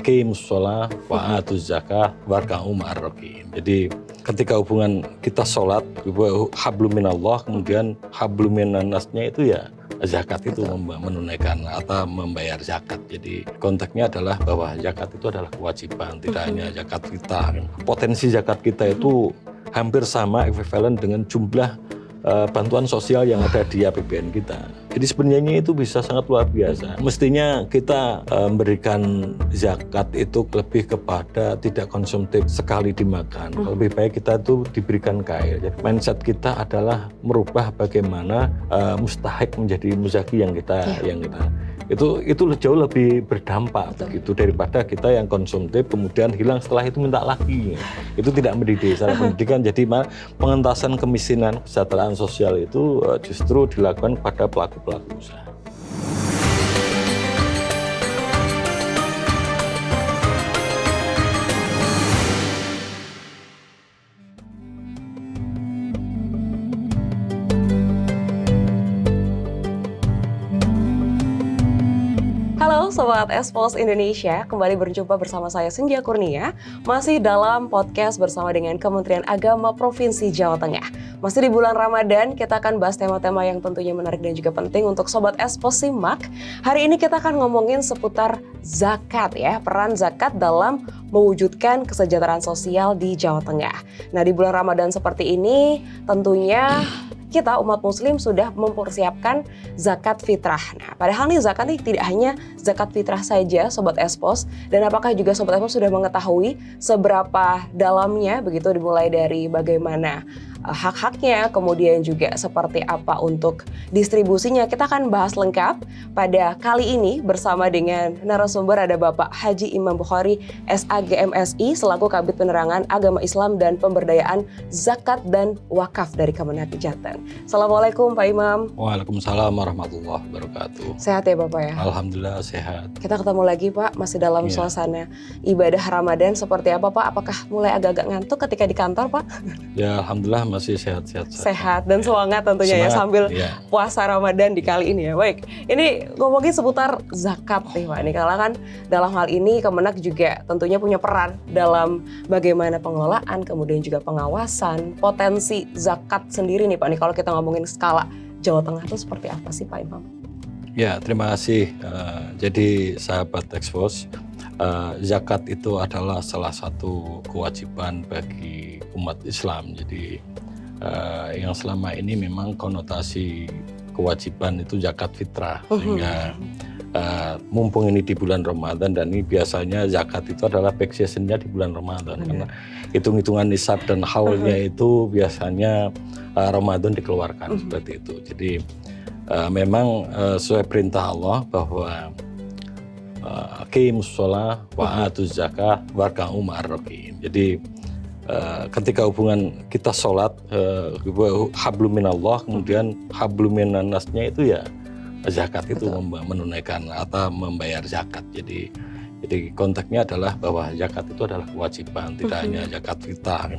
Aqimus sholah wa atuz zakah warka'u ma'ar raki'in. Jadi ketika hubungan kita sholat, hablum minallah, kemudian hablum minannasnya itu ya zakat itu menunaikan atau membayar zakat. Jadi konteksnya adalah bahwa zakat itu adalah kewajiban, tidak hanya zakat fitrah. Potensi zakat kita itu hampir sama ekuivalen dengan jumlah bantuan sosial yang ada di APBN kita. Jadi sebenarnya itu bisa sangat luar biasa. Mestinya kita memberikan zakat itu lebih kepada tidak konsumtif sekali dimakan. Lebih baik kita itu diberikan kail. Jadi mindset kita adalah merubah bagaimana mustahik menjadi muzaki yang kita itu jauh lebih berdampak begitu daripada kita yang konsumtif kemudian hilang setelah itu minta lagi. Itu tidak mendidik secara pendidikan. Jadi pengentasan kemiskinan, kesejahteraan sosial itu justru dilakukan pada pelaku-pelaku usaha. Halo Sobat Expos Indonesia, kembali berjumpa bersama saya Senja Kurnia, masih dalam podcast bersama dengan Kementerian Agama Provinsi Jawa Tengah. Masih di bulan Ramadan, kita akan bahas tema-tema yang tentunya menarik dan juga penting untuk Sobat Expos simak. Hari ini kita akan ngomongin seputar zakat ya, peran zakat dalam mewujudkan kesejahteraan sosial di Jawa Tengah. Nah di bulan Ramadan seperti ini tentunya kita umat muslim sudah mempersiapkan zakat fitrah. Nah, padahal nih zakat ini tidak hanya zakat fitrah saja Sobat Expos, dan apakah juga Sobat Expos sudah mengetahui seberapa dalamnya begitu, dimulai dari bagaimana hak-haknya, kemudian juga seperti apa untuk distribusinya. Kita akan bahas lengkap pada kali ini bersama dengan narasumber ada Bapak Haji Imam Bukhari SAGMSI selaku Kabid Penerangan Agama Islam dan Pemberdayaan Zakat dan Wakaf dari Kemenak Jateng. Assalamualaikum Pak Imam. Waalaikumsalam warahmatullahi wabarakatuh. Sehat ya Bapak ya? Alhamdulillah sehat. Kita ketemu lagi Pak, masih dalam suasana ibadah Ramadan seperti apa Pak? Apakah mulai agak-agak ngantuk ketika di kantor Pak? Ya Alhamdulillah masih sehat-sehat. Sehat dan semangat tentunya semangat, ya sambil ya. puasa Ramadan di kali ini ya. Baik, ini ngomongin seputar zakat nih Pak. Ini karena kan dalam hal ini Kemenak juga tentunya punya peran dalam bagaimana pengelolaan, kemudian juga pengawasan, potensi zakat sendiri nih Pak. Nih kalau kita ngomongin skala Jawa Tengah itu seperti apa sih Pak Imam? Ya, terima kasih. Jadi sahabat Expos, zakat itu adalah salah satu kewajiban bagi umat Islam. Jadi yang selama ini memang konotasi kewajiban itu zakat fitrah, sehingga mumpung ini di bulan Ramadan, dan ini biasanya zakat itu adalah peak seasonnya di bulan Ramadan, karena hitung-hitungan nisab dan haulnya itu biasanya Ramadan dikeluarkan seperti itu. Jadi memang sesuai perintah Allah bahwa Aqimus sholah wa atuz zakah warka'u ma'ar raki'in. Jadi ketika hubungan kita sholat, hablum minallah, kemudian hablum minannasnya itu ya zakat itu menunaikan atau membayar zakat. Jadi konteksnya adalah bahwa zakat itu adalah kewajiban, tidak hanya zakat fitrah.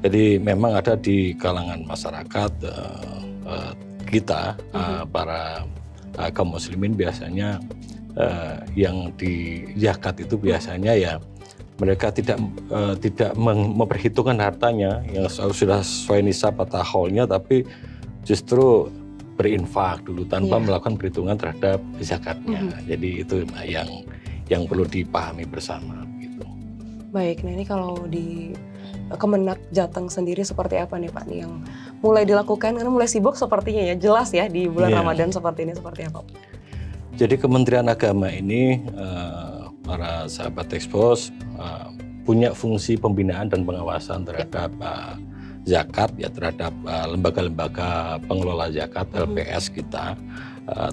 Jadi memang ada di kalangan masyarakat kita, para kaum muslimin biasanya yang di zakat itu biasanya ya mereka tidak memperhitungkan hartanya yang sudah sesuai nisab atau haulnya, tapi justru berinfak dulu tanpa melakukan perhitungan terhadap zakatnya. Jadi itu yang perlu dipahami bersama gitu. Baik, nah ini kalau di Kemenak Jateng sendiri seperti apa nih Pak nih yang mulai dilakukan, karena mulai sibuk sepertinya ya, jelas ya di bulan Ramadan seperti ini, seperti apa? Jadi Kementerian Agama ini, para sahabat Expos, punya fungsi pembinaan dan pengawasan terhadap zakat ya, terhadap lembaga-lembaga pengelola zakat LPS kita,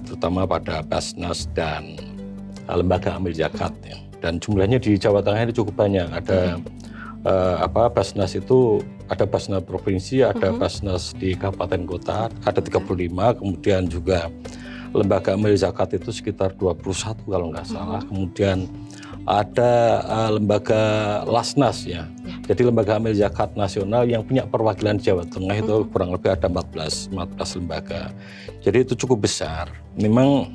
terutama pada Basnas dan lembaga amil zakat ya. Dan jumlahnya di Jawa Tengah ini cukup banyak. Ada Basnas itu ada Basnas provinsi, ada Basnas di kabupaten kota, ada 35, kemudian juga lembaga amil zakat itu sekitar 21 kalau nggak salah. Kemudian ada lembaga Lasnas ya. Jadi lembaga amil zakat nasional yang punya perwakilan Jawa Tengah itu kurang lebih ada 14 lembaga. Jadi itu cukup besar. Memang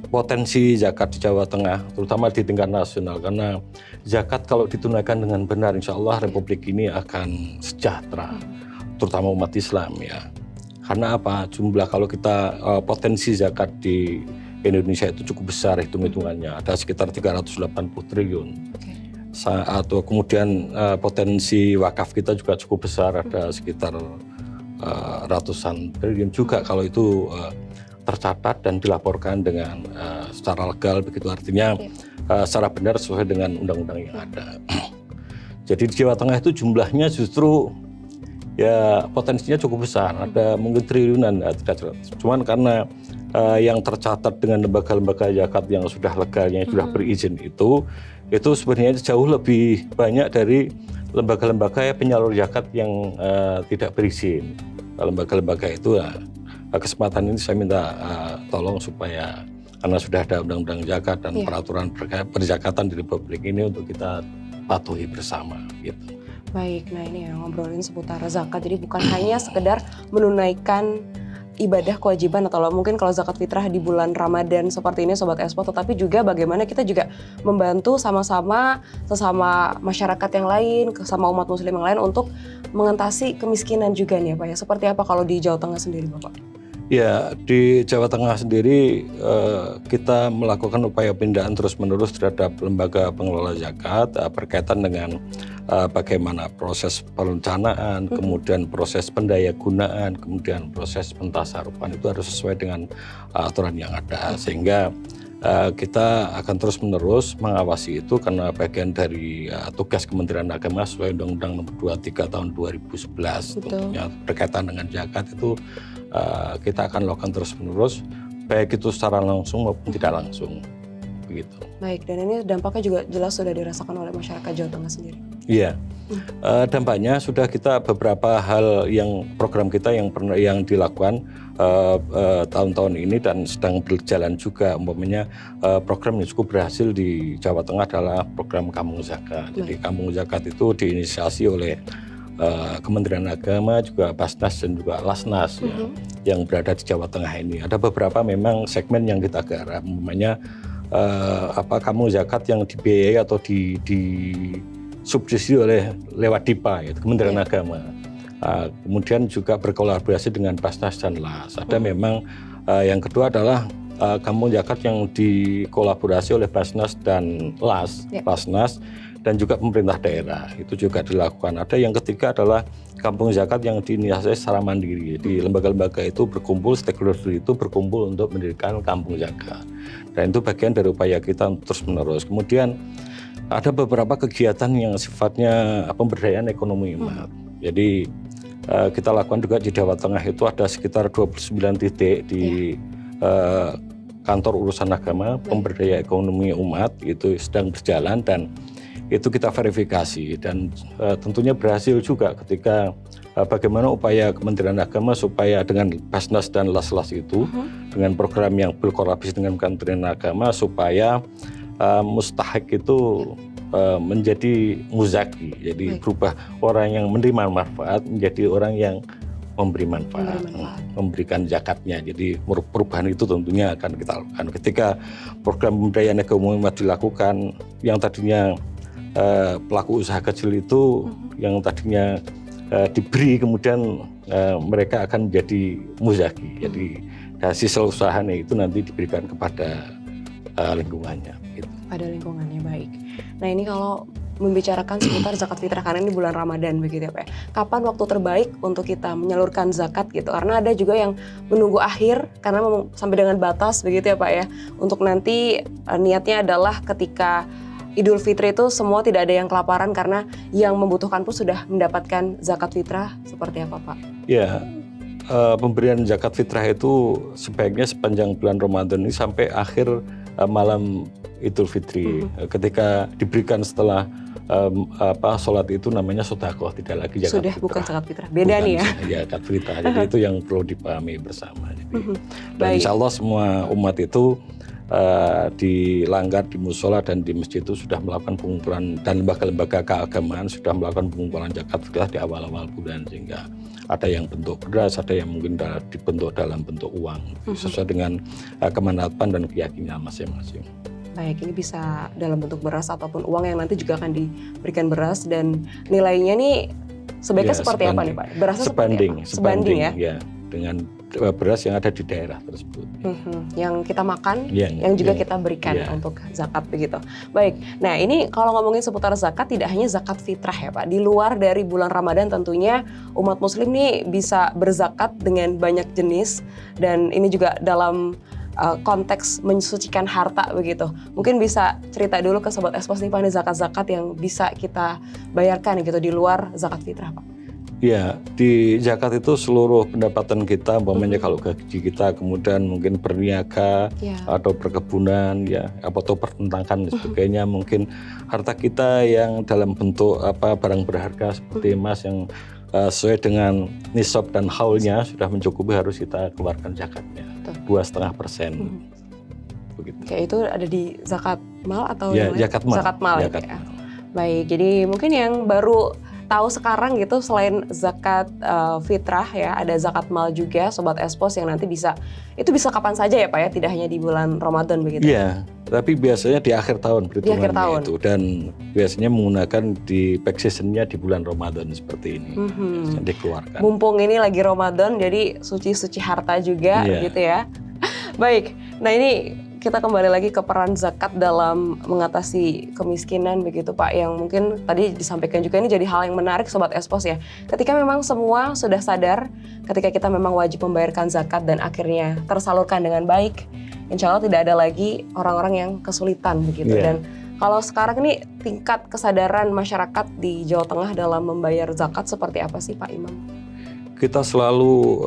potensi zakat di Jawa Tengah, terutama di tingkat nasional, karena zakat kalau ditunaikan dengan benar, insya Allah Republik ini akan sejahtera, terutama umat Islam ya. Karena apa? Jumlah kalau kita potensi zakat di Indonesia itu cukup besar hitung-hitungannya, ada sekitar 380 triliun. Atau kemudian potensi wakaf kita juga cukup besar, ada sekitar ratusan triliun juga kalau itu tercatat dan dilaporkan dengan secara legal, begitu artinya secara benar sesuai dengan undang-undang yang ada. Jadi di Jawa Tengah itu jumlahnya justru ya potensinya cukup besar, ada mungkin triliunan, cuman karena yang tercatat dengan lembaga-lembaga zakat yang sudah legalnya, sudah berizin itu sebenarnya jauh lebih banyak dari lembaga-lembaga penyalur zakat yang tidak berizin. Lembaga-lembaga itu kesempatan ini saya minta tolong supaya karena sudah ada undang-undang zakat dan peraturan perzakatan di Republik ini untuk kita patuhi bersama gitu. Baik, nah ini ya ngobrolin seputar zakat, jadi bukan hanya sekedar menunaikan ibadah kewajiban atau mungkin kalau zakat fitrah di bulan Ramadan seperti ini Sobat Expo, tetapi juga bagaimana kita juga membantu sama-sama sesama masyarakat yang lain, sama umat muslim yang lain untuk mengatasi kemiskinan juga nih Pak ya. Seperti apa kalau di Jawa Tengah sendiri Bapak? Ya, di Jawa Tengah sendiri kita melakukan upaya pindaan terus-menerus terhadap lembaga pengelola zakat berkaitan dengan bagaimana proses perencanaan, kemudian proses pendayagunaan, kemudian proses pentasarufan itu harus sesuai dengan aturan yang ada, sehingga kita akan terus-menerus mengawasi itu karena bagian dari tugas Kementerian Agama sesuai Undang-Undang Nomor 23 Tahun 2011 tentunya berkaitan dengan zakat itu kita akan lakukan terus-menerus, baik itu secara langsung maupun tidak langsung, begitu. Baik, dan ini dampaknya juga jelas sudah dirasakan oleh masyarakat Jawa Tengah sendiri. Iya, dampaknya sudah kita beberapa hal yang program kita yang dilakukan tahun-tahun ini dan sedang berjalan juga, umpamanya program yang cukup berhasil di Jawa Tengah adalah program Kampung Zakat. Jadi Kampung Zakat itu diinisiasi oleh Kementerian Agama, juga Basnas dan juga Lasnas yang berada di Jawa Tengah ini. Ada beberapa memang segmen yang kita garap, umpamanya kampung zakat yang dibiayai atau disubsidi lewat DIPA, yaitu Kementerian Agama. Kemudian juga berkolaborasi dengan Basnas dan Las. Ada memang yang kedua adalah kampung zakat yang dikolaborasi oleh Basnas dan Las, Basnas dan juga pemerintah daerah, itu juga dilakukan. Ada yang ketiga adalah kampung zakat yang diinisiasi secara mandiri. Jadi lembaga-lembaga itu berkumpul, stakeholder itu berkumpul untuk mendirikan kampung zakat. Dan itu bagian dari upaya kita terus menerus. Kemudian ada beberapa kegiatan yang sifatnya pemberdayaan ekonomi umat. Jadi kita lakukan juga di Jawa Tengah itu ada sekitar 29 titik di kantor urusan agama, pemberdayaan ekonomi umat itu sedang berjalan dan itu kita verifikasi dan tentunya berhasil juga ketika bagaimana upaya Kementerian Agama supaya dengan Basnas dan Las-Las itu dengan program yang berkolaborasi dengan Kementerian Agama supaya mustahik itu menjadi muzaki, jadi berubah orang yang menerima manfaat menjadi orang yang memberi manfaat, memberikan zakatnya. Jadi perubahan itu tentunya akan kita lakukan ketika program pemberdayaan ekonomi umat dilakukan. Yang tadinya pelaku usaha kecil itu yang tadinya diberi, kemudian mereka akan menjadi muzaki. Jadi hasil usahanya itu nanti diberikan kepada lingkungannya. Gitu. Pada lingkungannya, baik. Nah ini kalau membicarakan seputar zakat fitrah karena ini bulan Ramadan begitu ya Pak. Kapan waktu terbaik untuk kita menyalurkan zakat gitu? Karena ada juga yang menunggu akhir karena sampai dengan batas begitu ya Pak ya. Untuk nanti niatnya adalah ketika Idul Fitri itu semua tidak ada yang kelaparan karena yang membutuhkan pun sudah mendapatkan zakat fitrah. Seperti apa Pak? Ya, pemberian zakat fitrah itu sebaiknya sepanjang bulan Ramadan ini sampai akhir malam Idul Fitri. Ketika diberikan setelah sholat itu namanya sedekah, tidak lagi zakat sudah fitrah. Bukan zakat fitrah, beda nih ya. Ya, zakat fitrah. Jadi itu yang perlu dipahami bersama. Jadi, dan insya Allah semua umat itu dilanggar di musola dan di masjid itu sudah melakukan pengumpulan, dan lembaga-lembaga keagamaan sudah melakukan pengumpulan zakat fitrah di awal-awal bulan, sehingga ada yang bentuk beras, ada yang mungkin dibentuk dalam bentuk uang sesuai dengan kemanfaatan dan keyakinan masing-masing. Baik, ini bisa dalam bentuk beras ataupun uang yang nanti juga akan diberikan beras, dan nilainya nih sebaiknya seperti apa nih Pak? Berasnya sebanding ya dengan beras yang ada di daerah tersebut. Yang kita makan, yang juga kita berikan untuk zakat begitu. Baik, nah ini kalau ngomongin seputar zakat, tidak hanya zakat fitrah ya Pak. Di luar dari bulan Ramadan tentunya umat muslim nih bisa berzakat dengan banyak jenis, dan ini juga dalam konteks mensucikan harta begitu. Mungkin bisa cerita dulu ke Sobat Expos nih Pak, nih zakat-zakat yang bisa kita bayarkan gitu di luar zakat fitrah Pak. Ya, di zakat itu seluruh pendapatan kita, umpamanya kalau gaji kita, kemudian mungkin berniaga atau perkebunan ya, atau pertentangan dan sebagainya, mungkin harta kita yang dalam bentuk barang berharga seperti emas yang sesuai dengan nisab dan haulnya sudah mencukupi, harus kita keluarkan zakatnya 2,5%. Begitu. Oke, itu ada di zakat mal atau zakat mal. Zakat mal. Baik, jadi mungkin yang baru tahu sekarang gitu, selain zakat fitrah ya, ada zakat mal juga Sobat Expos yang nanti bisa kapan saja ya Pak ya, tidak hanya di bulan Ramadan begitu. Iya, tapi biasanya di akhir tahun perhitungannya itu, dan biasanya menggunakan di peak season-nya di bulan Ramadan seperti ini. Biasanya dikeluarkan. Mumpung ini lagi Ramadan, jadi suci-suci harta juga gitu ya. Baik, nah ini kita kembali lagi ke peran zakat dalam mengatasi kemiskinan begitu Pak, yang mungkin tadi disampaikan juga, ini jadi hal yang menarik Sobat Expos ya. Ketika memang semua sudah sadar, ketika kita memang wajib membayarkan zakat dan akhirnya tersalurkan dengan baik, insya Allah tidak ada lagi orang-orang yang kesulitan begitu. Dan kalau sekarang ini tingkat kesadaran masyarakat di Jawa Tengah dalam membayar zakat seperti apa sih Pak Imam? Kita selalu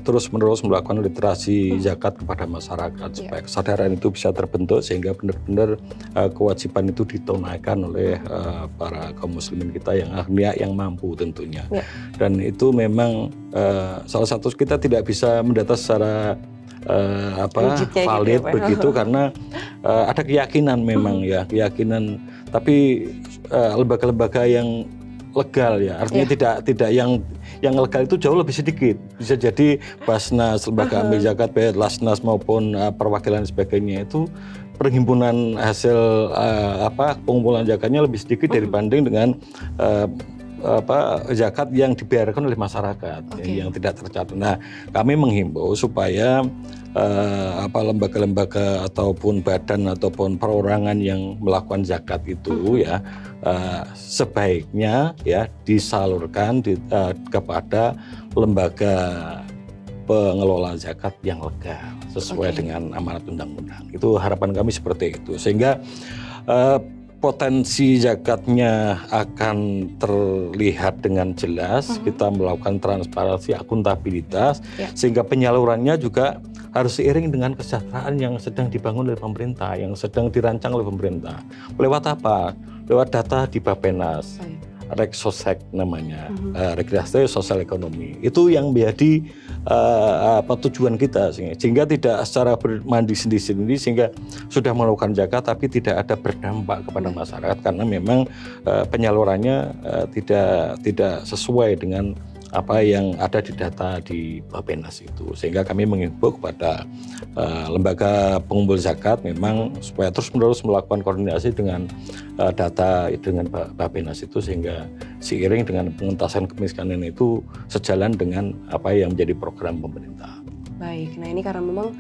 terus-menerus melakukan literasi zakat kepada masyarakat supaya kesadaran itu bisa terbentuk, sehingga benar-benar kewajiban itu ditunaikan oleh para kaum muslimin kita yang aghnia, yang mampu tentunya. Dan itu memang salah satu, kita tidak bisa mendata secara valid gitu begitu karena ada keyakinan memang keyakinan, tapi lembaga-lembaga yang legal ya, artinya tidak yang legal itu jauh lebih sedikit. Bisa jadi Basnas, lembaga amil zakat, baik Lasnas maupun perwakilan sebagainya, itu perhimpunan hasil pengumpulan zakatnya lebih sedikit dibanding dengan zakat yang dibayarkan oleh masyarakat yang tidak tercatat. Nah, kami menghimbau supaya lembaga-lembaga ataupun badan ataupun perorangan yang melakukan zakat itu sebaiknya disalurkan kepada lembaga pengelola zakat yang legal sesuai dengan amanat undang-undang. Itu harapan kami seperti itu, sehingga potensi zakatnya akan terlihat dengan jelas. Kita melakukan transparansi, akuntabilitas, sehingga penyalurannya juga harus seiring dengan kesejahteraan yang sedang dibangun oleh pemerintah, yang sedang dirancang oleh pemerintah. Lewat apa? Lewat data di Bappenas, Reksosek namanya, rekreasi sosial ekonomi. Itu yang menjadi tujuan kita, sehingga tidak secara bermandi sendiri-sendiri, sehingga sudah melakukan zakat tapi tidak ada berdampak kepada masyarakat, karena memang penyalurannya tidak sesuai dengan apa yang ada di data di Bappenas itu. Sehingga kami menghimbau kepada lembaga pengumpul zakat memang supaya terus-menerus melakukan koordinasi dengan data dengan Bappenas itu, sehingga seiring dengan pengentasan kemiskinan itu sejalan dengan apa yang menjadi program pemerintah. Baik, nah ini karena memang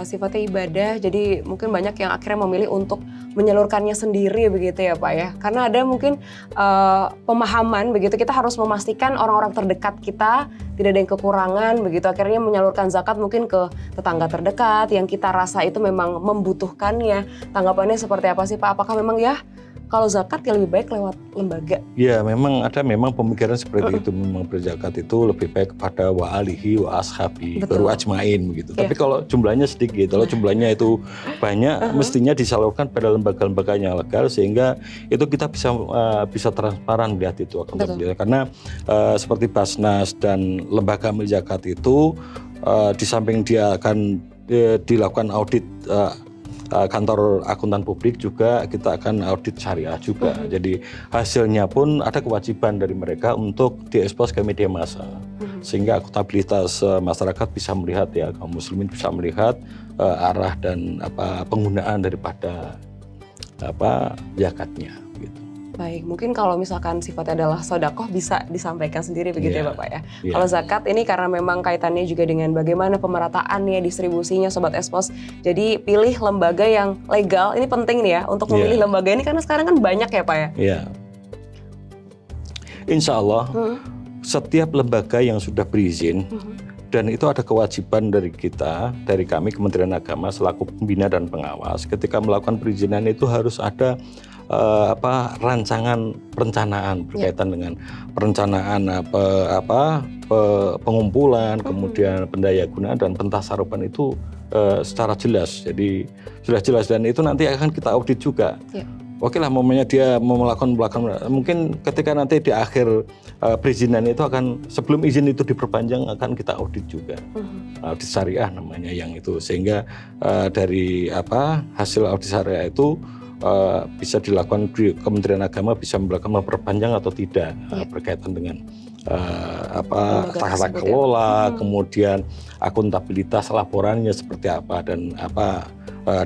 sifatnya ibadah, jadi mungkin banyak yang akhirnya memilih untuk menyalurkannya sendiri begitu ya Pak ya. Karena ada mungkin pemahaman begitu, kita harus memastikan orang-orang terdekat kita tidak ada yang kekurangan begitu. Akhirnya menyalurkan zakat mungkin ke tetangga terdekat yang kita rasa itu memang membutuhkannya. Tanggapannya seperti apa sih Pak? Apakah memang kalau zakat ya lebih baik lewat lembaga? Ya memang ada pemikiran seperti itu. Memang berzakat itu lebih baik kepada wa alihi wa ashabi baru ajmain begitu. Tapi kalau jumlahnya sedikit, kalau jumlahnya itu banyak, mestinya disalurkan pada lembaga-lembaga yang legal, sehingga itu kita bisa transparan melihat itu karena seperti Basnas dan lembaga amil zakat itu di samping dia akan dilakukan audit kantor akuntan publik juga, kita akan audit syariah juga. Jadi hasilnya pun ada kewajiban dari mereka untuk diekspos ke media massa, sehingga akuntabilitas masyarakat bisa melihat, ya, kaum muslimin bisa melihat arah dan penggunaan daripada zakatnya. Gitu. Baik, mungkin kalau misalkan sifatnya adalah sodakoh bisa disampaikan sendiri begitu ya Bapak ya. Kalau zakat ini karena memang kaitannya juga dengan bagaimana pemerataannya, distribusinya Sobat Espos. Jadi pilih lembaga yang legal, ini penting nih ya untuk memilih lembaga ini karena sekarang kan banyak ya Pak ya. Iya. Insya Allah setiap lembaga yang sudah berizin dan itu ada kewajiban dari kita, dari kami Kementerian Agama selaku pembina dan pengawas, ketika melakukan perizinan itu harus ada rancangan perencanaan berkaitan dengan perencanaan pengumpulan, kemudian pendayagunaan dan pentasarupan itu secara jelas. Jadi sudah jelas dan itu nanti akan kita audit juga. Oke lah, momennya dia mau melakukan mungkin ketika nanti di akhir perizinan itu akan, sebelum izin itu diperpanjang akan kita audit juga, audit syariah namanya yang itu, sehingga dari hasil audit syariah itu bisa dilakukan di Kementerian Agama, bisa melakukan memperpanjang atau tidak berkaitan dengan tata kelola, kemudian akuntabilitas laporannya seperti apa dan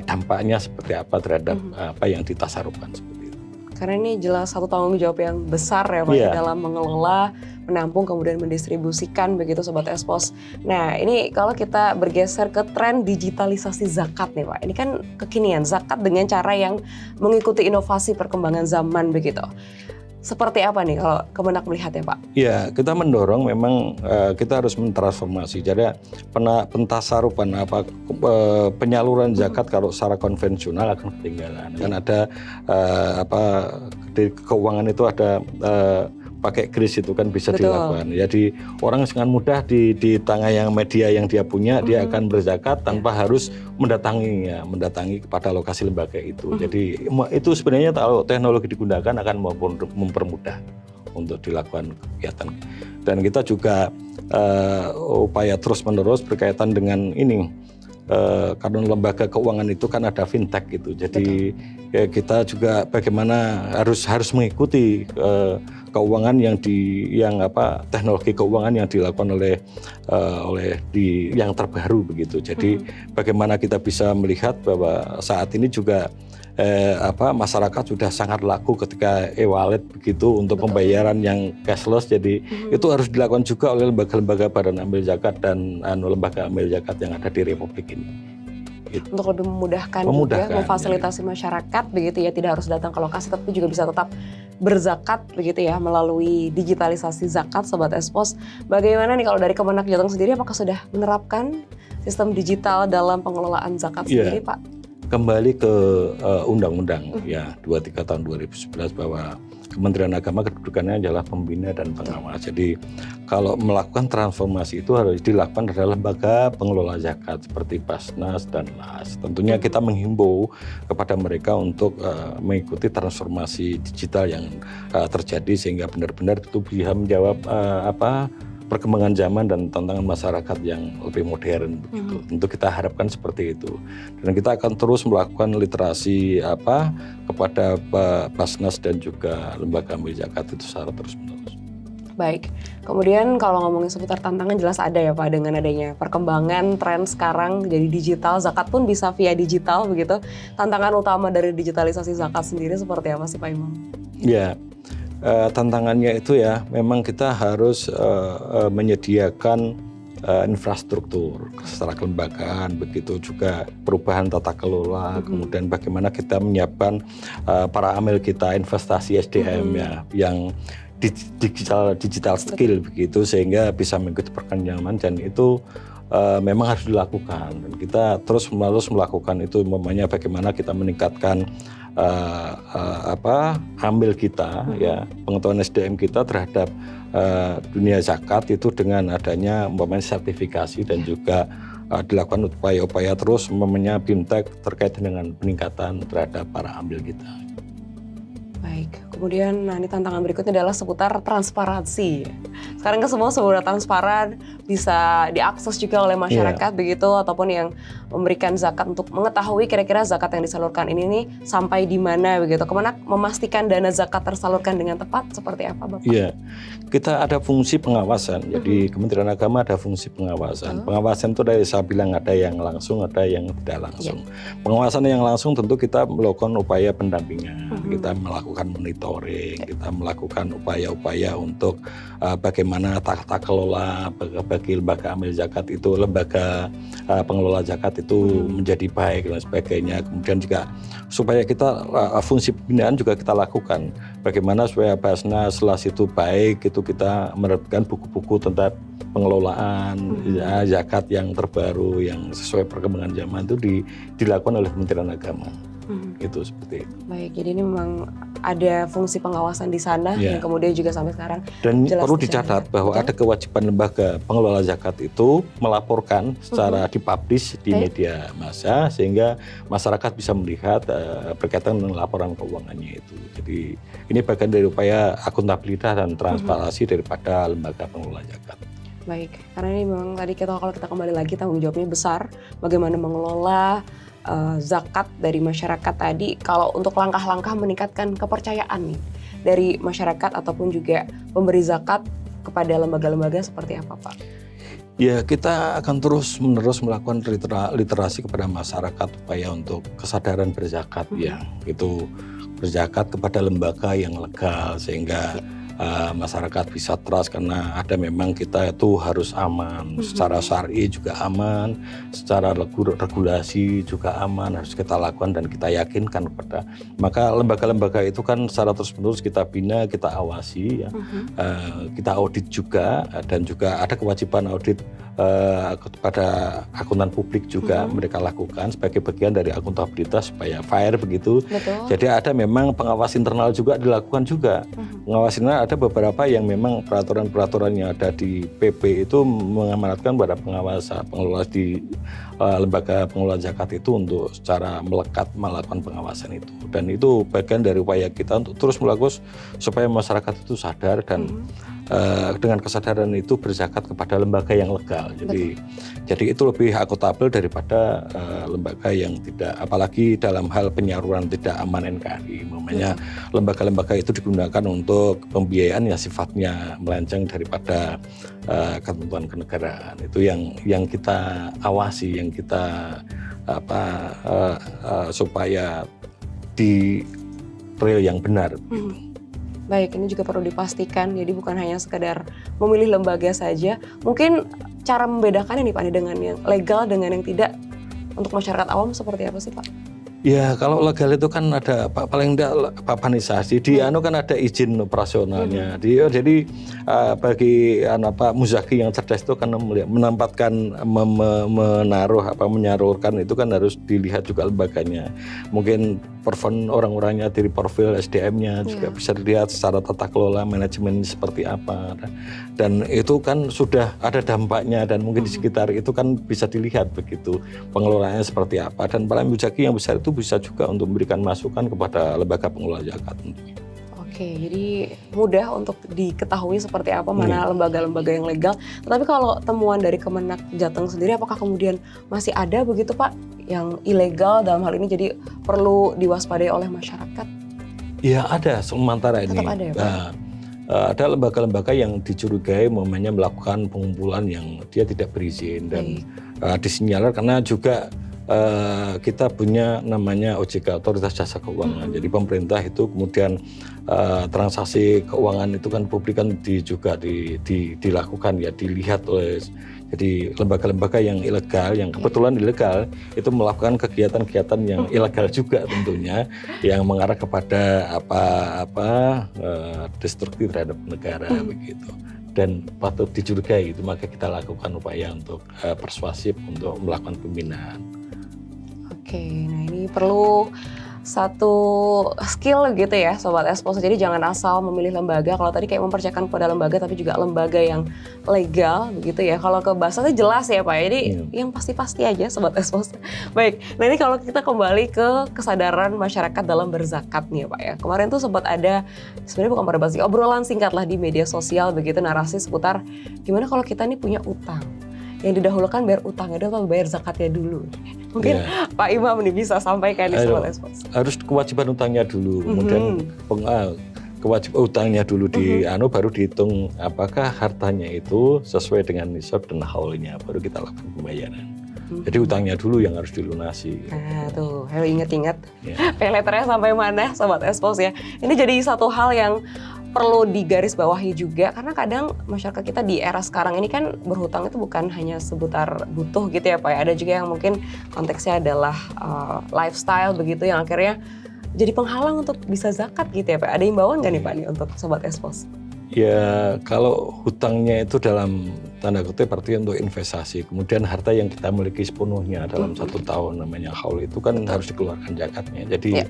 dampaknya seperti apa terhadap apa yang ditasarufkan seperti itu. Karena ini jelas satu tanggung jawab yang besar ya Pak dalam mengelola, menampung, kemudian mendistribusikan begitu Sobat Espos. Nah ini kalau kita bergeser ke tren digitalisasi zakat nih Pak. Ini kan kekinian zakat dengan cara yang mengikuti inovasi perkembangan zaman begitu. Seperti apa nih kalau Kemenak melihatnya Pak? Ya, kita mendorong memang kita harus mentransformasi. Jadi pentasarupan penyaluran zakat kalau secara konvensional akan ketinggalan. Kan ada di keuangan itu ada pakai kris itu kan bisa dilakukan. Jadi orang dengan mudah di tangan yang media yang dia punya, dia akan berzakat tanpa harus mendatangi kepada lokasi lembaga itu. Jadi itu sebenarnya kalau teknologi digunakan akan mempermudah untuk dilakukan kegiatan. Dan kita juga upaya terus-menerus berkaitan dengan ini. Karena lembaga keuangan itu kan ada fintech gitu. Jadi kita juga bagaimana harus mengikuti keuangan teknologi keuangan yang dilakukan oleh yang terbaru begitu. Jadi bagaimana kita bisa melihat bahwa saat ini juga masyarakat sudah sangat laku ketika e-wallet begitu untuk pembayaran yang cashless. Jadi itu harus dilakukan juga oleh lembaga-lembaga badan amil zakat dan lembaga amil zakat yang ada di Republik ini. Gitu. Untuk lebih memudahkan juga memfasilitasi masyarakat begitu ya, tidak harus datang ke lokasi tapi juga bisa tetap berzakat begitu ya melalui digitalisasi zakat Sobat Espos. Bagaimana nih kalau dari Kemenak Jateng sendiri, apakah sudah menerapkan sistem digital dalam pengelolaan zakat sendiri Pak? Kembali ke Undang-Undang 23 tahun 2011 bahwa Kementerian Agama kedudukannya adalah pembina dan pengawas. Jadi kalau melakukan transformasi itu harus dilakukan adalah lembaga pengelola zakat seperti Basnas dan LAS. Tentunya kita menghimbau kepada mereka untuk mengikuti transformasi digital yang terjadi sehingga benar-benar itu bisa menjawab perkembangan zaman dan tantangan masyarakat yang lebih modern begitu. Tentu kita harapkan seperti itu. Dan kita akan terus melakukan literasi kepada Basnas dan juga lembaga amil zakat itu secara terus-menerus. Baik. Kemudian kalau ngomongin seputar tantangan jelas ada ya Pak, dengan adanya perkembangan tren sekarang jadi digital, zakat pun bisa via digital begitu. Tantangan utama dari digitalisasi zakat sendiri seperti apa sih Pak Imam? Ya. Tantangannya itu ya memang kita harus menyediakan infrastruktur secara kelembagaan, begitu juga perubahan tata kelola, kemudian bagaimana kita menyiapkan para amil kita investasi SDM yang digital skill begitu sehingga bisa mengikuti perkembangan dan itu memang harus dilakukan dan kita terus menerus melakukan itu. Umpamanya bagaimana kita meningkatkan amil kita pengetahuan SDM kita terhadap dunia zakat itu dengan adanya umpamanya sertifikasi dan juga dilakukan upaya-upaya terus umpamanya BIMTEK terkait dengan peningkatan terhadap para amil kita. Baik, kemudian ini tantangan berikutnya adalah seputar transparansi. Sekarang kan semua sudah transparan, bisa diakses juga oleh masyarakat begitu, ataupun yang memberikan zakat untuk mengetahui kira-kira zakat yang disalurkan ini nih sampai di mana begitu. Kemana memastikan dana zakat tersalurkan dengan tepat seperti apa Bapak? Iya, kita ada fungsi pengawasan. Jadi Kementerian Agama ada fungsi pengawasan. Pengawasan itu dari saya bilang ada yang langsung, ada yang tidak langsung. Pengawasan yang langsung tentu kita melakukan upaya pendampingan, kita melakukan monitoring, kita melakukan upaya-upaya untuk bagaimana tata kelola bagi lembaga amil zakat itu, lembaga pengelola zakat itu menjadi baik dan sebagainya. Kemudian juga supaya kita fungsi pembinaan juga kita lakukan. Bagaimana supaya Basnas setelah itu baik, itu kita menerbitkan buku-buku tentang pengelolaan zakat yang terbaru yang sesuai perkembangan zaman itu dilakukan oleh Kementerian Agama. Itu seperti itu. Baik, jadi ini memang ada fungsi pengawasan di sana yang kemudian juga sampai sekarang. Dan perlu dicatat bahwa ada kewajiban lembaga pengelola zakat itu melaporkan secara dipublish di media massa sehingga masyarakat bisa melihat berkaitan dengan laporan keuangannya itu. Jadi ini bagian dari upaya akuntabilitas dan transparansi daripada lembaga pengelola zakat. Baik, karena ini memang tadi kalau kita kembali lagi tanggung jawabnya besar, bagaimana mengelola zakat dari masyarakat tadi. Kalau untuk langkah-langkah meningkatkan kepercayaan nih dari masyarakat ataupun juga pemberi zakat kepada lembaga-lembaga seperti apa Pak? Ya, kita akan terus-menerus melakukan literasi kepada masyarakat upaya untuk kesadaran berzakat ya. Itu berzakat kepada lembaga yang legal sehingga masyarakat bisa trust karena ada memang kita itu harus aman, secara syar'i juga aman, secara regulasi juga aman, harus kita lakukan dan kita yakinkan kepada. Maka lembaga-lembaga itu kan secara terus-menerus kita bina, kita awasi, ya. Kita audit juga dan juga ada kewajiban audit kepada akuntan publik juga mereka lakukan sebagai bagian dari akuntabilitas supaya fair begitu. Betul. Jadi ada memang pengawas internal juga dilakukan juga. Pengawas internal ada beberapa yang memang peraturan-peraturan yang ada di PP itu mengamanatkan pada pengawas pengelola di lembaga pengelola zakat itu untuk secara melekat melakukan pengawasan itu. Dan itu bagian dari upaya kita untuk terus melakukan supaya masyarakat itu sadar dan dengan kesadaran itu berzakat kepada lembaga yang legal. Jadi itu lebih akuntabel daripada lembaga yang tidak, apalagi dalam hal penyaluran tidak aman NKRI. Namanya lembaga-lembaga itu digunakan untuk pembiayaan yang sifatnya melenceng daripada ketentuan kenegaraan. Itu yang kita awasi, yang kita supaya di real yang benar. Gitu. Baik, ini juga perlu dipastikan, jadi bukan hanya sekedar memilih lembaga saja. Mungkin cara membedakannya nih Pak, dengan yang legal dengan yang tidak untuk masyarakat awam seperti apa sih Pak? Ya kalau legal itu kan ada paling tidak papanisasi di kan ada izin operasionalnya. Jadi bagi muzaki yang cerdas itu kan menempatkan menaruh menyalurkan itu kan harus dilihat juga lembaganya. Mungkin orang-orangnya dari profil SDM-nya juga bisa dilihat secara tata kelola manajemen seperti apa. Dan itu kan sudah ada dampaknya dan mungkin di sekitar itu kan bisa dilihat begitu pengelolaannya seperti apa. Dan para muzaki yang besar itu bisa juga untuk memberikan masukan kepada lembaga pengelola zakat tentunya. Oke, jadi mudah untuk diketahui seperti apa mana lembaga-lembaga yang legal. Tetapi kalau temuan dari Kemenak Jateng sendiri, apakah kemudian masih ada begitu Pak yang ilegal dalam hal ini jadi perlu diwaspadai oleh masyarakat? Ya ada, sementara ini. Tetap ada ya Pak? Ada lembaga-lembaga yang dicurigai melakukan pengumpulan yang dia tidak berizin dan disinyalir karena juga kita punya namanya OJK, Otoritas Jasa Keuangan. Jadi pemerintah itu kemudian transaksi keuangan itu kan publik kan juga dilakukan ya, dilihat oleh jadi lembaga-lembaga yang ilegal, yang kebetulan ilegal itu melakukan kegiatan-kegiatan yang ilegal juga tentunya, yang mengarah kepada destruktif terhadap negara begitu. Dan patut dicurigai itu, maka kita lakukan upaya untuk persuasif untuk melakukan pembinaan. Oke, nah ini perlu satu skill gitu ya Sobat Expose. Jadi jangan asal memilih lembaga. Kalau tadi kayak mempercayakan kepada lembaga tapi juga lembaga yang legal begitu ya. Kalau ke bahasanya jelas ya Pak. Jadi yang pasti-pasti aja Sobat Expose. Baik, nah ini kalau kita kembali ke kesadaran masyarakat dalam berzakat nih ya Pak ya. Kemarin tuh sempat ada, sebenarnya bukan pada bahasa obrolan singkat lah di media sosial begitu, narasi seputar gimana kalau kita nih punya utang. yang didahulukan bayar utangnya dulu atau bayar zakatnya dulu? Mungkin Pak Imam nih bisa sampaikan di Sobat Expos. Harus kewajiban utangnya dulu, kemudian kewajiban utangnya dulu baru dihitung apakah hartanya itu sesuai dengan nisab dan haulnya, baru kita lakukan pembayaran. Jadi utangnya dulu yang harus dilunasi. Nah tuh, ayo ingat-ingat pay letternya sampai mana Sobat Expos ya. Ini jadi satu hal yang perlu digarisbawahi juga, karena kadang masyarakat kita di era sekarang ini kan berhutang itu bukan hanya seputar butuh gitu ya Pak ya. Ada juga yang mungkin konteksnya adalah lifestyle begitu yang akhirnya jadi penghalang untuk bisa zakat gitu ya Pak. Ada imbauan nggak nih Pak nih untuk Sobat Expos? Ya kalau hutangnya itu dalam tanda kutip artinya untuk investasi, kemudian harta yang kita miliki sepenuhnya dalam 1 tahun namanya haul itu kan harus dikeluarkan zakatnya. Jadi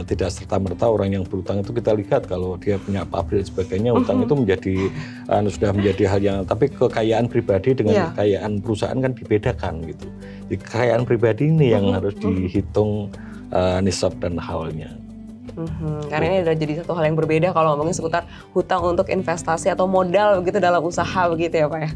tidak serta-merta orang yang berhutang itu kita lihat kalau dia punya pabrik dan sebagainya, hutang itu menjadi sudah menjadi hal yang, tapi kekayaan pribadi dengan kekayaan perusahaan kan dibedakan gitu. Jadi, kekayaan pribadi ini yang harus dihitung nisab dan haulnya. Karena ini adalah jadi satu hal yang berbeda kalau ngomongin seputar hutang untuk investasi atau modal begitu dalam usaha begitu ya Pak ya.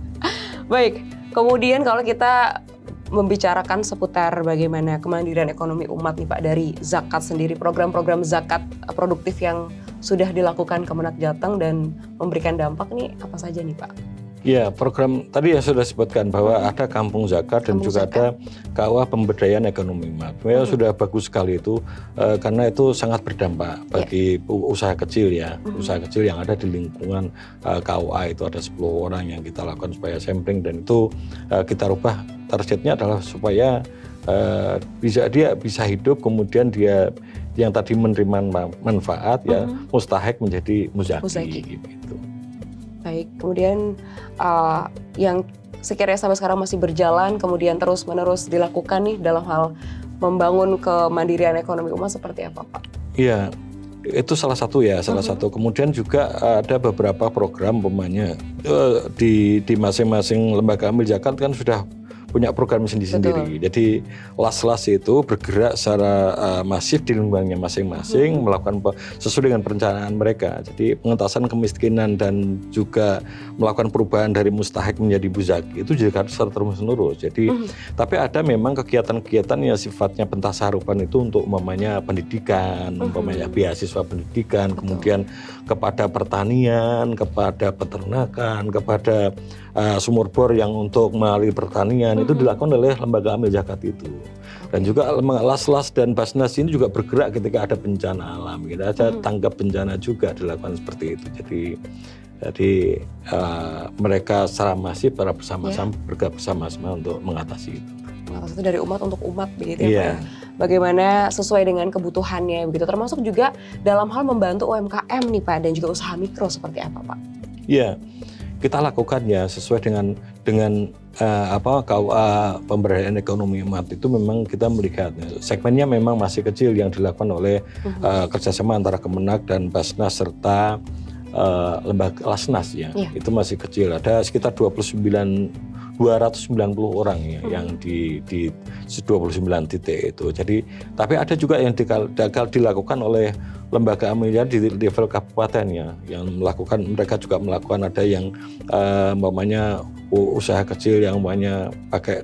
Baik, kemudian kalau kita membicarakan seputar bagaimana kemandirian ekonomi umat nih Pak dari zakat sendiri, program-program zakat produktif yang sudah dilakukan Kemenak Jateng dan memberikan dampak nih apa saja nih Pak? Ya, program tadi yang sudah disebutkan bahwa ada kampung zakat dan juga ada KUA pemberdayaan ekonomi umat. Sudah bagus sekali itu karena itu sangat berdampak bagi usaha kecil ya. Usaha kecil yang ada di lingkungan KUA itu ada 10 orang yang kita lakukan supaya sampling, dan itu kita rubah targetnya adalah supaya dia bisa hidup, kemudian dia yang tadi menerima manfaat ya mustahik menjadi muzaki gitu. Baik, kemudian yang sekiranya sampai sekarang masih berjalan, kemudian terus-menerus dilakukan nih dalam hal membangun kemandirian ekonomi umat seperti apa Pak? Iya, itu salah satu ya, salah satu. Kemudian juga ada beberapa program umpamanya di masing-masing lembaga amil zakat kan sudah punya program sendiri-sendiri. Jadi las-las itu bergerak secara masif di lingkungannya masing-masing, melakukan sesuai dengan perencanaan mereka. Jadi pengentasan kemiskinan dan juga melakukan perubahan dari mustahik menjadi muzaki itu juga secara terus-menerus. Jadi tapi ada memang kegiatan-kegiatan yang sifatnya pentasarupan itu untuk umpamanya pendidikan, umpamanya beasiswa pendidikan, kemudian kepada pertanian, kepada peternakan, kepada sumur bor yang untuk melalui pertanian itu dilakukan oleh lembaga amil zakat itu. Dan juga las-las dan basnas ini juga bergerak ketika ada bencana alam. Kita ada tanggap bencana juga dilakukan seperti itu. Jadi mereka secara masif para bersama-sama bergerak bersama-sama untuk mengatasi itu. Itu dari umat untuk umat begitu ya Pak. Bagaimana sesuai dengan kebutuhannya begitu, termasuk juga dalam hal membantu UMKM nih Pak dan juga usaha mikro seperti apa Pak? Iya. Kita lakukannya sesuai dengan KUA pemberdayaan ekonomi umat itu memang kita melihat segmennya memang masih kecil yang dilakukan oleh kerjasama antara Kemenak dan Basnas serta lembaga Lasnas ya. Itu masih kecil, ada sekitar 290 orang ya yang di 29 titik itu. Jadi tapi ada juga yang dilakukan oleh lembaga amilnya di level kabupaten ya, yang mereka juga melakukan, ada yang umpamanya usaha kecil yang umpamanya pakai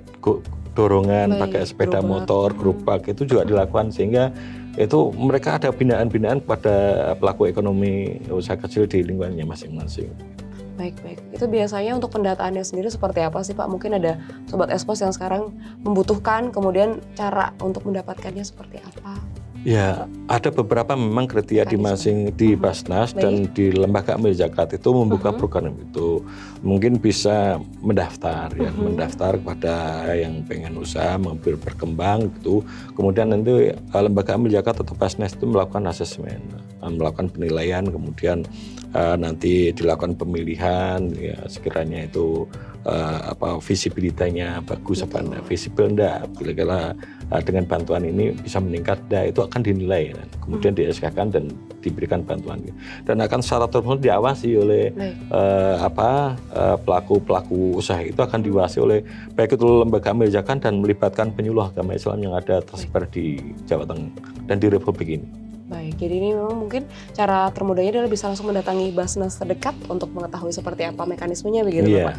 dorongan, pakai sepeda motor, gerobak itu juga dilakukan, sehingga itu mereka ada binaan-binaan kepada pelaku ekonomi usaha kecil di lingkungannya masing-masing. Baik. Itu biasanya untuk pendataannya sendiri seperti apa sih Pak? Mungkin ada Sobat Expos yang sekarang membutuhkan, kemudian cara untuk mendapatkannya seperti apa? Ya, ada beberapa memang kriteria di Basnas dan di lembaga amil zakat itu membuka program itu. Mungkin bisa mendaftar ya, mendaftar kepada yang pengen usaha, berkembang gitu. Kemudian nanti lembaga amil zakat atau Basnas itu melakukan asesmen, melakukan penilaian, kemudian nanti dilakukan pemilihan ya, sekiranya itu visibilitasnya bagus apa enggak, visible enggak, kira-kira dengan bantuan ini bisa meningkat, itu akan dinilai dan kemudian di SK-kan dan diberikan bantuan dan akan secara terus diawasi oleh pelaku usaha itu akan diawasi oleh baik itu lembaga amil zakat dan melibatkan penyuluh agama Islam yang ada tersebar di Jawa Tengah dan di Republik ini. Baik, jadi ini memang mungkin cara termudahnya adalah bisa langsung mendatangi Basnas terdekat untuk mengetahui seperti apa mekanismenya begitu Iya. Pak?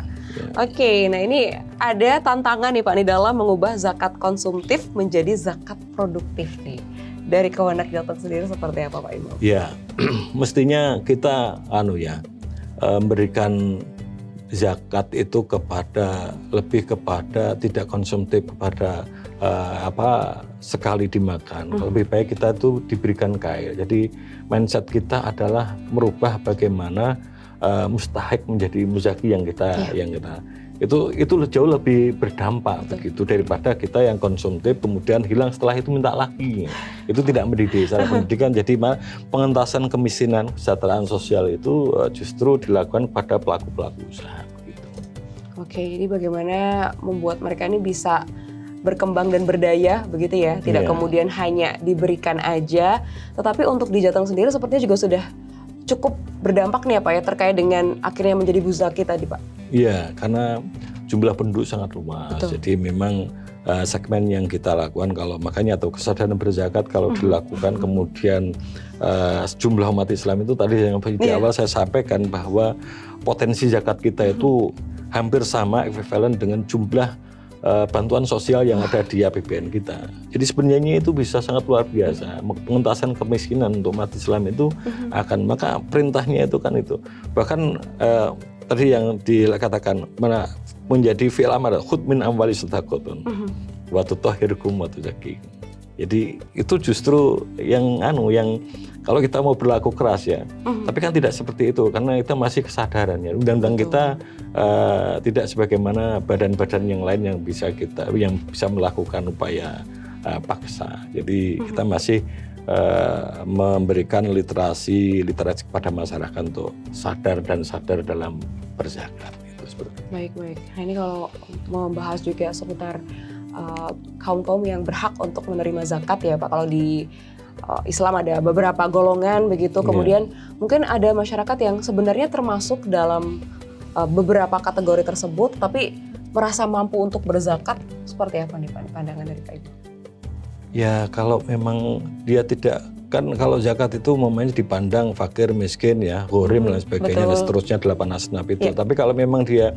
Oke, nah ini ada tantangan nih Pak nih dalam mengubah zakat konsumtif menjadi zakat produktif nih. Dari Kemenak Jateng sendiri seperti apa Pak Imam? Ya, mestinya kita memberikan zakat itu lebih kepada tidak konsumtif, kepada sekali dimakan. Lebih baik kita itu diberikan kaya. Jadi mindset kita adalah merubah bagaimana mustahik menjadi muzaki yang kita itu jauh lebih berdampak begitu daripada kita yang konsumtif kemudian hilang setelah itu minta lagi. Itu tidak mendidik secara pendidikan. Jadi pengentasan kemiskinan, kesejahteraan sosial itu justru dilakukan pada pelaku-pelaku usaha gitu. Oke, jadi bagaimana membuat mereka ini bisa berkembang dan berdaya begitu ya, tidak kemudian hanya diberikan aja, tetapi untuk di Jateng sendiri sepertinya juga sudah cukup berdampak nih ya Pak ya terkait dengan akhirnya menjadi muzaki tadi Pak. Iya, karena jumlah penduduk sangat luas. Betul. Jadi memang segmen yang kita lakukan makanya atau kesadaran berzakat kalau dilakukan kemudian jumlah umat Islam itu tadi yang di awal saya sampaikan bahwa potensi zakat kita itu hampir sama ekuivalen dengan jumlah bantuan sosial yang ada di APBN kita. Jadi sebenarnya itu bisa sangat luar biasa. Pengentasan kemiskinan untuk umat Islam itu maka perintahnya itu kan itu. Bahkan tadi yang dikatakan menjadi fi'il amar khudh min amwali sadaqatun wa tutahhirukum wa tuzakki. Jadi itu justru yang kalau kita mau berlaku keras ya. Tapi kan tidak seperti itu karena kita masih kesadaran ya. Undang-undang kita tidak sebagaimana badan-badan yang lain yang bisa melakukan upaya paksa. Jadi kita masih memberikan literasi kepada masyarakat untuk sadar dalam berzakat itu seperti itu. Baik. Nah ini kalau membahas juga seputar kaum yang berhak untuk menerima zakat ya Pak. Kalau di Islam ada beberapa golongan begitu, kemudian mungkin ada masyarakat yang sebenarnya termasuk dalam beberapa kategori tersebut, tapi merasa mampu untuk berzakat. Seperti apa nih Pak pandangan dari Pak Ibu? Ya kalau memang dia tidak, kan kalau zakat itu momennya dipandang fakir, miskin ya, ghorim dan sebagainya, dan seterusnya 8 asnaf itu. Tapi kalau memang dia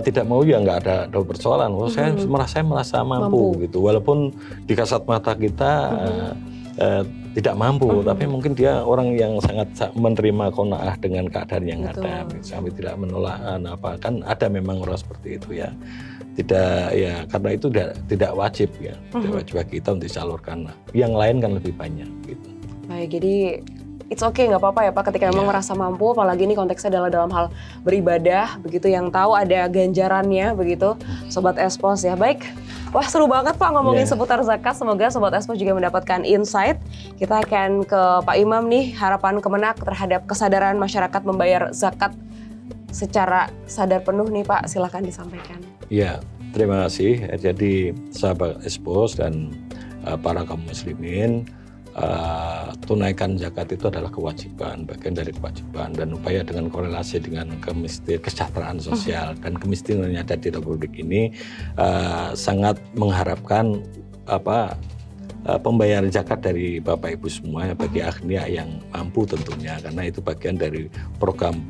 tidak mau ya nggak ada persoalan. Saya merasa mampu gitu, walaupun di kasat mata kita tidak mampu, tapi mungkin dia orang yang sangat menerima qanaah dengan keadaan yang ada, sampai tidak menolak kan ada memang orang seperti itu ya. Tidak ya, karena itu tidak wajib ya, tidak wajib bagi kita untuk disalurkan. Yang lain kan lebih banyak gitu. Baik, jadi it's okay, nggak apa-apa ya Pak ketika memang merasa mampu, apalagi ini konteksnya adalah dalam hal beribadah begitu, yang tahu ada ganjarannya begitu, Sobat Espos ya. Baik, wah seru banget Pak ngomongin seputar zakat. Semoga Sobat Espos juga mendapatkan insight. Kita akan ke Pak Imam nih, harapan Kemenak terhadap kesadaran masyarakat membayar zakat secara sadar penuh nih Pak, silakan disampaikan. Ya, terima kasih. Jadi sahabat Espos dan para kaum muslimin, tunaikan zakat itu adalah kewajiban, bagian dari kewajiban, dan upaya dengan korelasi dengan kesejahteraan sosial dan kemiskinan yang ada di Republik ini sangat mengharapkan pembayaran zakat dari Bapak Ibu semua bagi agnia yang mampu tentunya, karena itu bagian dari program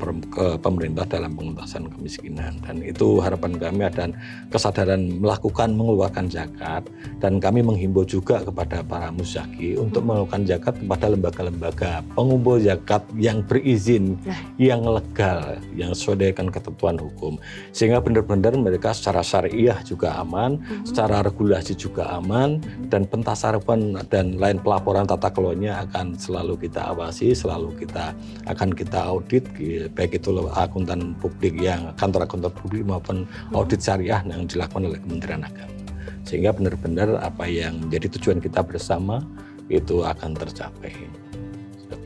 pemerintah dalam pengentasan kemiskinan, dan itu harapan kami dan kesadaran mengeluarkan zakat. Dan kami menghimbau juga kepada para muzaki untuk melakukan zakat kepada lembaga-lembaga pengumpul zakat yang berizin, yang legal, yang sesuai dengan ketentuan hukum, sehingga benar-benar mereka secara syariah juga aman, secara regulasi juga aman, dan pentasaran dan lain pelaporan tata kelolanya akan selalu kita awasi, selalu kita audit, baik itu akuntan publik yang kantor akuntan publik maupun audit syariah yang dilakukan oleh Kementerian Agama, sehingga benar-benar apa yang menjadi tujuan kita bersama itu akan tercapai.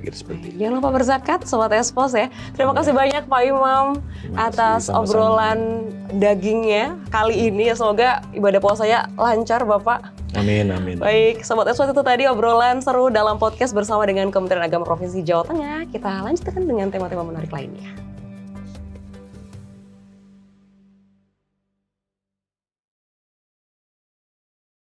Jangan lupa berzakat, Sobat Espos ya. Terima kasih banyak Pak Imam atas obrolan dagingnya kali ini. Semoga ibadah puasanya lancar Bapak. Amin. Baik, Sobat Espos, itu tadi obrolan seru dalam podcast bersama dengan Kementerian Agama Provinsi Jawa Tengah. Kita lanjutkan dengan tema-tema menarik lainnya.